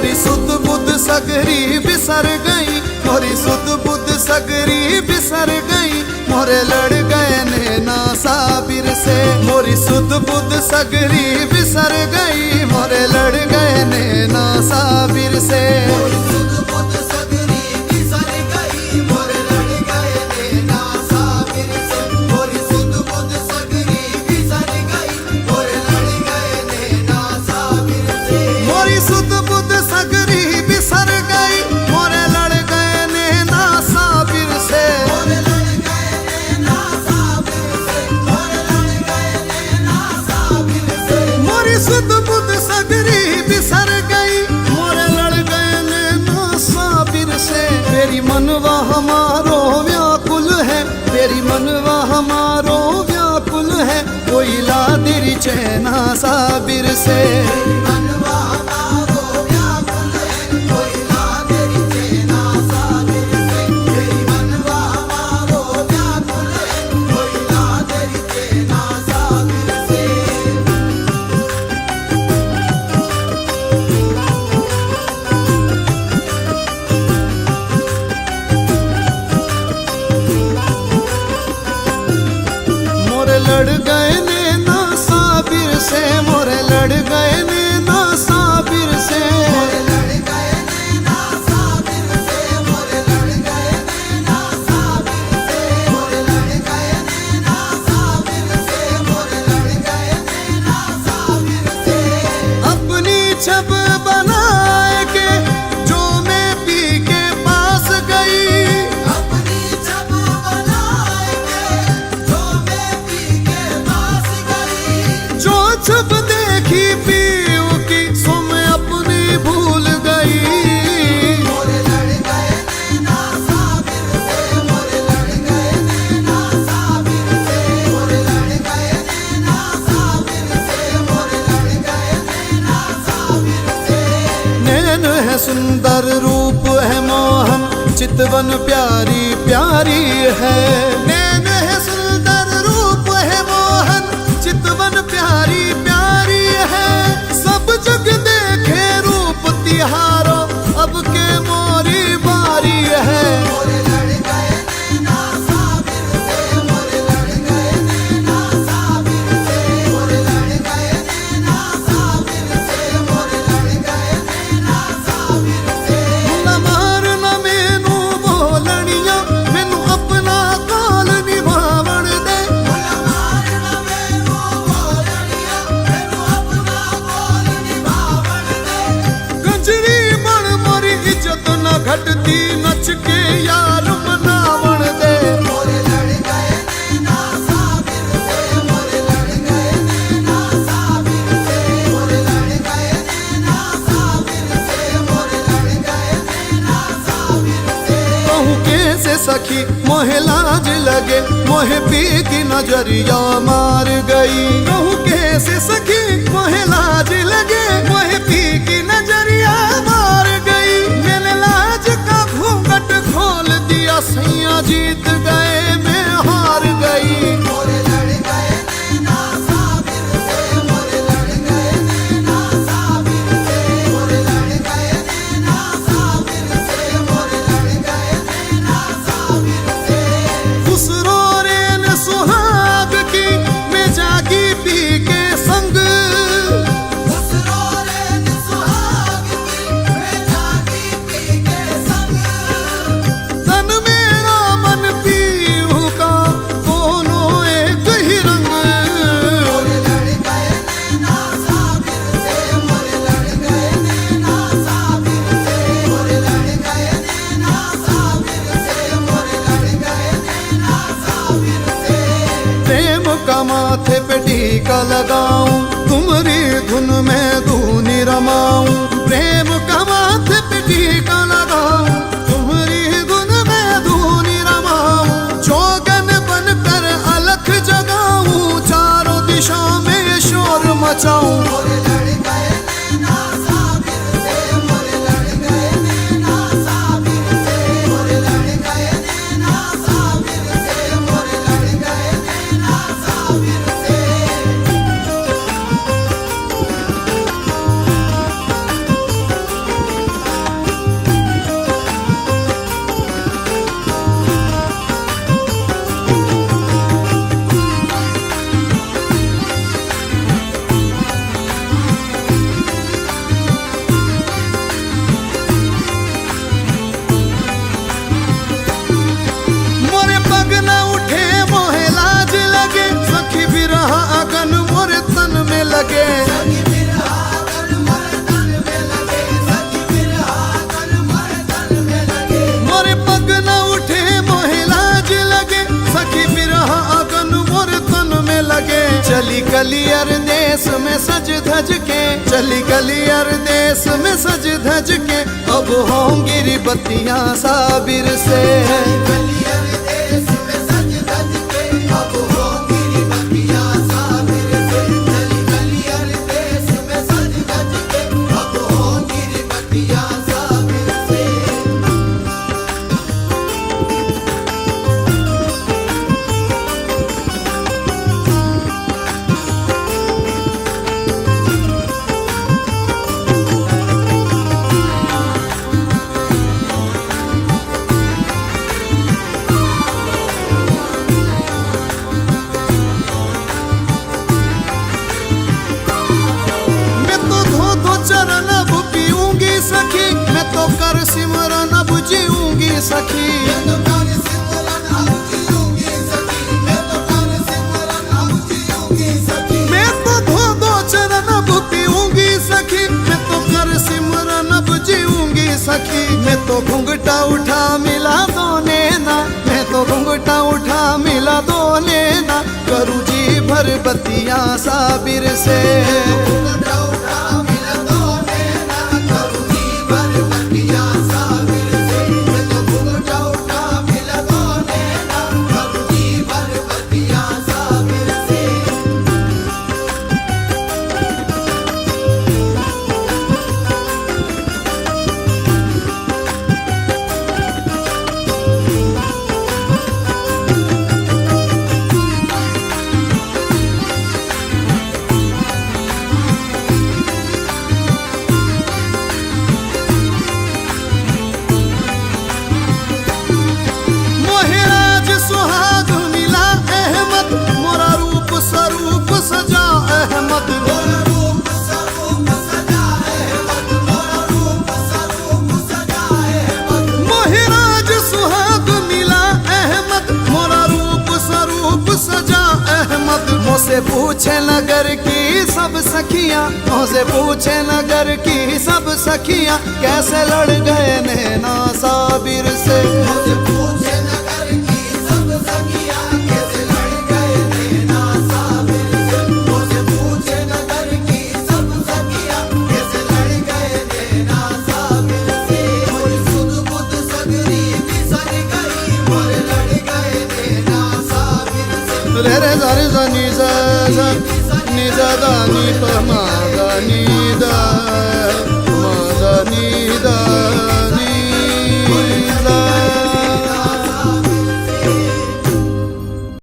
मोरी सुध बुध सगरी बिसर गई, मोरी सुध बुध सगरी बिसर गई, मोरे लड़ गए नैना साबिर से। मोरी सुध बुध सगरी बिसर गई, मोरे लड़ गए नैना साबिर से। सुध बुध सगरी बिसर गई, मोरे लड़ गए नैना साबिर से। मेरी मनवा हमारो व्याकुल है, मेरी मनवा हमारो व्याकुल है, कोई ला दिरी चैना साबिर से। लड़ गए नैना साबिर से, मोरे लड़ गए नैना साबिर से। मोरे लड़ गए नैना साबिर से, मोरे लड़ गए नैना साबिर से, मोरे लड़ गए नैना साबिर से, मोरे लड़ गए नैना साबिर से। अपनी छब बनाए के जो मैं पी के पास गई, अपनी छब बनाए के जो मैं छब देखी पीऊ की सो मैं अपनी भूल गई। मोरे लड़ गए नैना साबिर से, मोरे लड़ गए नैना साबिर से, मोरे लड़ गए नैना साबिर से, मोरे लड़ गए नैना साबिर से। नैन है सुंदर रूप है मोहन, चितवन प्यारी प्यारी है। नैन है सुंदर रूप है मोहन, चितवन प्यारी प्यारी है। सब जग देखे रूप तिहारो, अब के मोरी बारी है। मोरे लड़ गए नैना साबिर से, मोरे लड़ गए नैना साबिर से, मोरे लड़ गए नैना साबिर से, मोरे लड़ गए नैना साबिर से। न मार न मैनू बोलनिया, मैनू अपना काल निभावण दे। घटती नच के यार मनावण दे। मोरे लड़ गए नैना साबिर से, मोरे लड़ गए नैना साबिर से, मोरे लड़ गए नैना साबिर से, मोरे लड़ गए नैना साबिर से। कहूँ कैसे सखी मोहे लाज लगे, मोहे पी की नजरिया मार गई। कहूँ कैसे सखी मोहे लाज लगे, मोहे पी की नजरिया मार गई। मैंने लाज का घूंघट खोल दिया, सैया जीत गए मैं हार गई। मोरे लड़ गए नैना साबिर से, मोरे लड़ गए नैना साबिर से, मोरे लड़ गए नैना साबिर से, मोरे लड़ गए नैना साबिर से। खुसरो रेन सुहाग की मैं जागी पी के संग, खुसरो रेन सुहाग की मैं जागी पी के संग। तन मेरा मन पीहू का दोनों एक ही रंग। मोरे लड़ गए नैना साबिर से, मोरे लड़ गए नैना साबिर से, मोरे लड़ गए नैना साबिर से, मोरे लड़ गए नैना साबिर से। प्रेम का माथे पे टीका लगाऊं, तुम्हारी धुन में धूनी रमाऊं। प्रेम का माथे पे टीका लगाऊं, तुम्हारी धुन में धूनी रमाऊं। जोगन बनकर अलख जगाऊं, चारों दिशा में शोर मचाऊं। मोरे लड़ गए नैना साबिर से, मोरे लड़ गए नैना साबिर से, मोरे लड़ गए नैना साबिर से, मोरे लड़ गए नैना साबिर से। लगे। मोरे पग न उठे मोहे लाज लगे, सखी बिरहा अगन मोर तन में लगे। चली कलियर देश में सज धज के, चली कलियर देश में सज धज के, अब होंगी बत्तियां साबिर से। चरण अब पीऊंगी सखी, मैं तो कर सिमरन अब जीऊंगी सखी। मैं तो धो चरण अब पीऊंगी सखी, मैं तो कर सिमरन अब जीऊंगी सखी। मैं तो घुंघटा उठा मिला दो नैना, मैं तो घुंघटा उठा मिला दो नैना, करूँ जी भर बत्तियां साबिर से। मुझसे पूछे नगर की सब सखियां, मुझसे पूछे नगर की सब सखियां, कैसे लड़ गए नैना साबिर से। मुझसे पूछे नगर की सब सखियां, कैसे लड़ गए नैना साबिर से। मुझसे पूछे नगर की सब सखियां, कैसे लड़ गए नैना साबिर से। मोर सुध बुध सगरी बिसर गई, मोर लड़ गए नैना साबिर से। रे रे सा रे सा नि सा सा नि सा दा नि प मा।